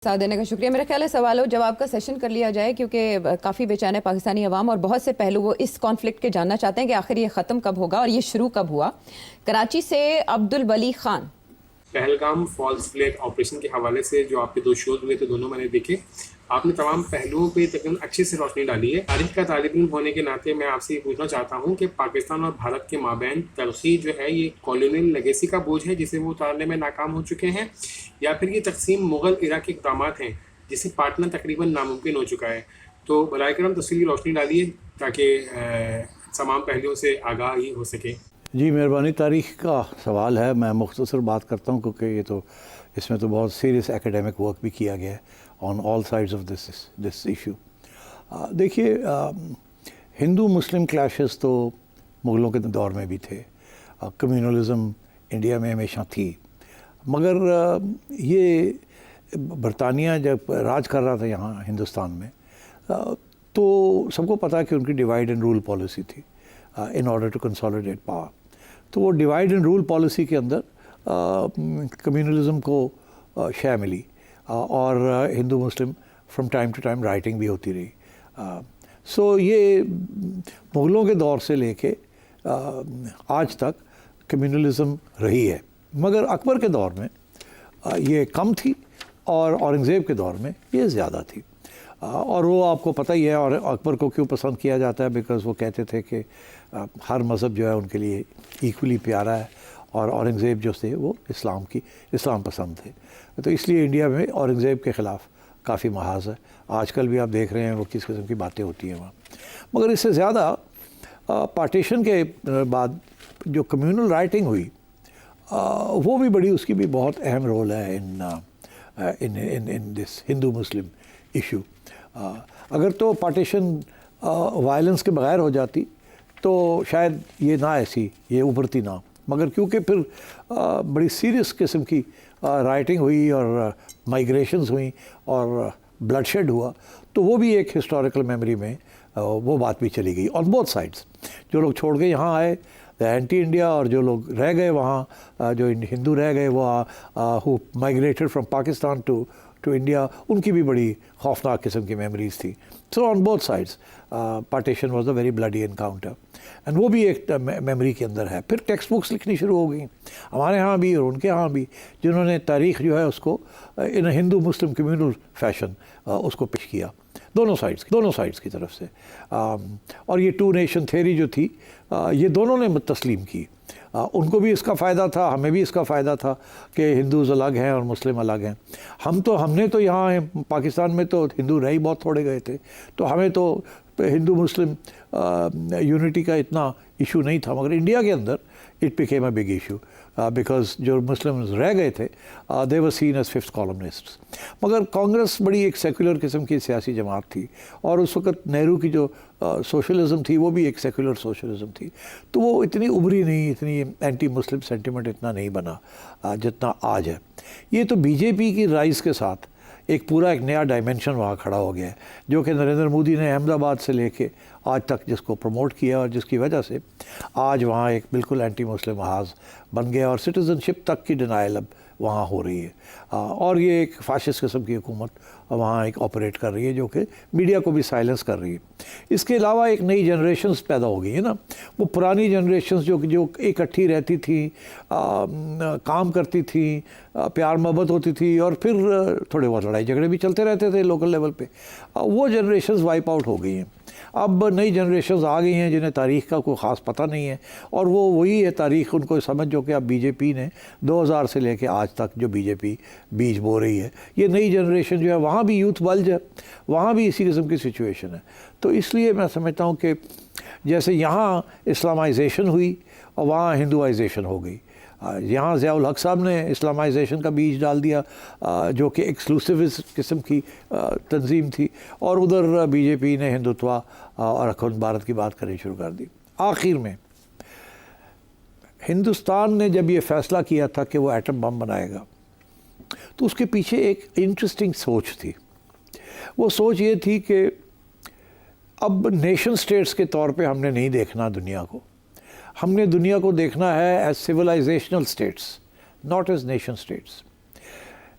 ساتھ دینے کا شکریہ. میرا خیال ہے سوال و جواب کا سیشن کر لیا جائے کیونکہ کافی بے چین ہے پاکستانی عوام اور بہت سے پہلو وہ اس کانفلکٹ کے جاننا چاہتے ہیں کہ آخر یہ ختم کب ہوگا اور یہ شروع کب ہوا. کراچی سے Abdul Wali Khan. Pahalgam false flag operation کے حوالے سے جو آپ کے دو شوز ہوئے تھے دونوں میں نے دیکھے. آپ نے تمام پہلوؤں پہ تقریباً اچھے سے روشنی ڈالی ہے. تاریخ کا طالب علم ہونے کے ناطے میں آپ سے یہ پوچھنا چاہتا ہوں کہ پاکستان اور بھارت کے مابین تلخی جو ہے یہ کالونیل لیگیسی کا بوجھ ہے جسے وہ اتارنے میں ناکام ہو چکے ہیں، یا پھر یہ تقسیم مغل ایرا کے اقدامات ہیں جسے پاٹنا تقریباً ناممکن ہو چکا ہے. تو برائے کرم تفصیلی روشنی ڈالیے تاکہ تمام پہلوؤں سے آگاہی ہو سکے. جی مہربانی. تاریخ کا سوال ہے، میں مختصر بات کرتا ہوں کیونکہ یہ تو اس میں تو بہت سیریس ایکیڈیمک ورک بھی کیا گیا ہے آن آل سائڈز آف دس ایشو. دیکھیے، ہندو مسلم کلیشز تو مغلوں کے دور میں بھی تھے، کمیونلزم انڈیا میں ہمیشہ تھی، مگر یہ برطانیہ جب راج کر رہا تھا یہاں ہندوستان میں تو سب کو پتا کہ ان کی ڈیوائڈ اینڈ رول پالیسی تھی in order to consolidate power. تو وہ ڈیوائڈ اینڈ رول پالیسی کے اندر کمیونلزم کو شے ملی اور ہندو مسلم from time to time writing بھی ہوتی رہی. سو یہ مغلوں کے دور سے لے کے آج تک کمیونلزم رہی ہے، مگر اکبر کے دور میں یہ کم تھی اور اورنگزیب کے دور میں یہ زیادہ تھی. اور وہ آپ کو پتہ ہی ہے، اور اکبر کو کیوں پسند کیا جاتا ہے، بیکاز وہ کہتے تھے کہ ہر مذہب جو ہے ان کے لیے ایکولی پیارا ہے، اور اورنگزیب جو تھے وہ اسلام پسند تھے. تو اس لیے انڈیا میں اورنگزیب کے خلاف کافی محاذ ہے. آج کل بھی آپ دیکھ رہے ہیں وہ کس قسم کی باتیں ہوتی ہیں وہاں. مگر اس سے زیادہ پارٹیشن کے بعد جو کمیونل رائٹنگ ہوئی وہ بھی بڑی، اس کی بھی بہت اہم رول ہے ان دس ہندو مسلم ایشو. اگر تو پارٹیشن وائلنس کے بغیر ہو جاتی تو شاید یہ نہ ایسی یہ ابھرتی نہ، مگر کیونکہ پھر بڑی سیریس قسم کی رائٹنگ ہوئی اور مائیگریشنز ہوئیں اور بلڈ شیڈ ہوا، تو وہ بھی ایک ہسٹوریکل میموری میں وہ بات بھی چلی گئی آن بوتھ سائڈس. جو لوگ چھوڑ کے یہاں آئے اینٹی انڈیا، اور جو لوگ رہ گئے وہاں، جو ہندو رہ گئے وہ ہو migrated from Pakistan to India, ان کی بھی بڑی خوفناک قسم کی میموریز تھی. So on both sides partition was a very bloody encounter, and وہ بھی ایک میموری کے اندر ہے. پھر ٹیکسٹ بکس لکھنی شروع ہو گئیں ہمارے ہاں بھی اور ان کے ہاں بھی، جنہوں نے تاریخ جو ہے اس کو ان ہندو مسلم کمیونل فیشن اس کو پیش کیا دونوں سائڈس کی طرف سے. اور یہ ٹو نیشن تھیوری جو تھی یہ دونوں نے تسلیم کی. ان کو بھی اس کا فائدہ تھا، ہمیں بھی اس کا فائدہ تھا کہ ہندوز الگ ہیں اور مسلم الگ ہیں. ہم نے تو یہاں پاکستان میں تو ہندو رہ ہی بہت تھوڑے گئے تھے، تو ہمیں تو ہندو مسلم یونٹی کا اتنا ایشو نہیں تھا. مگر انڈیا کے اندر it became a big issue because جو مسلمز رہ گئے تھے دے ور سین ایز ففتھ کالمنسٹس. مگر کانگریس بڑی ایک سیکولر قسم کی سیاسی جماعت تھی، اور اس وقت نہرو کی جو سوشلزم تھی وہ بھی ایک سیکولر سوشلزم تھی، تو وہ اتنی ابھری نہیں، اتنی اینٹی مسلم سینٹیمنٹ اتنا نہیں بنا جتنا آج ہے. یہ تو بی جے پی کی رائز کے ساتھ ایک نیا ڈائمنشن وہاں کھڑا ہو گیا ہے، جو کہ نریندر مودی نے احمد آباد سے لے کے آج تک جس کو پروموٹ کیا، اور جس کی وجہ سے آج وہاں ایک بالکل اینٹی مسلم محاذ بن گیا، اور سٹیزن شپ تک کی ڈینائل اب وہاں ہو رہی ہے. اور یہ ایک فاشسٹ قسم کی حکومت وہاں ایک آپریٹ کر رہی ہے جو کہ میڈیا کو بھی سائلنس کر رہی ہے. اس کے علاوہ ایک نئی جنریشنز پیدا ہو گئی ہے نا. وہ پرانی جنریشنز جو اکٹھی رہتی تھی، کام کرتی تھی، پیار محبت ہوتی تھی، اور پھر تھوڑے بہت لڑائی جھگڑے بھی چلتے رہتے تھے لوکل لیول پہ، وہ جنریشنز وائپ آؤٹ ہو گئی ہیں. اب نئی جنریشنز آ گئی ہیں جنہیں تاریخ کا کوئی خاص پتہ نہیں ہے، اور وہی ہے تاریخ ان کو سمجھ، جو کہ اب بی جے پی نے 2000 سے لے کے آج تک جو بی جے پی بیج بو رہی ہے. یہ نئی جنریشن جو ہے وہاں بھی یوتھ بلج ہے، وہاں بھی اسی قسم کی سچویشن ہے. تو اس لیے میں سمجھتا ہوں کہ جیسے یہاں اسلامائزیشن ہوئی اور وہاں ہندوائزیشن ہو گئی. یہاں ضیاء الحق صاحب نے اسلامائزیشن کا بیج ڈال دیا جو کہ ایکسکلوسیوسٹ قسم کی تنظیم تھی، اور ادھر بی جے پی نے ہندوتوا اور اکھنڈ بھارت کی بات کرنی شروع کر دی. آخر میں ہندوستان نے جب یہ فیصلہ کیا تھا کہ وہ ایٹم بم بنائے گا، تو اس کے پیچھے ایک انٹرسٹنگ سوچ تھی. وہ سوچ یہ تھی کہ اب نیشن سٹیٹس کے طور پہ ہم نے نہیں دیکھنا دنیا کو، ہم نے دنیا کو دیکھنا ہے as civilisational states, not as nation states.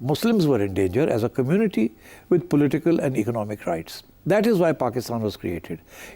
Muslims were in danger as a community with political and economic rights. That is why Pakistan was created.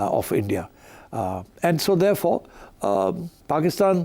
of India. And so therefore Pakistan,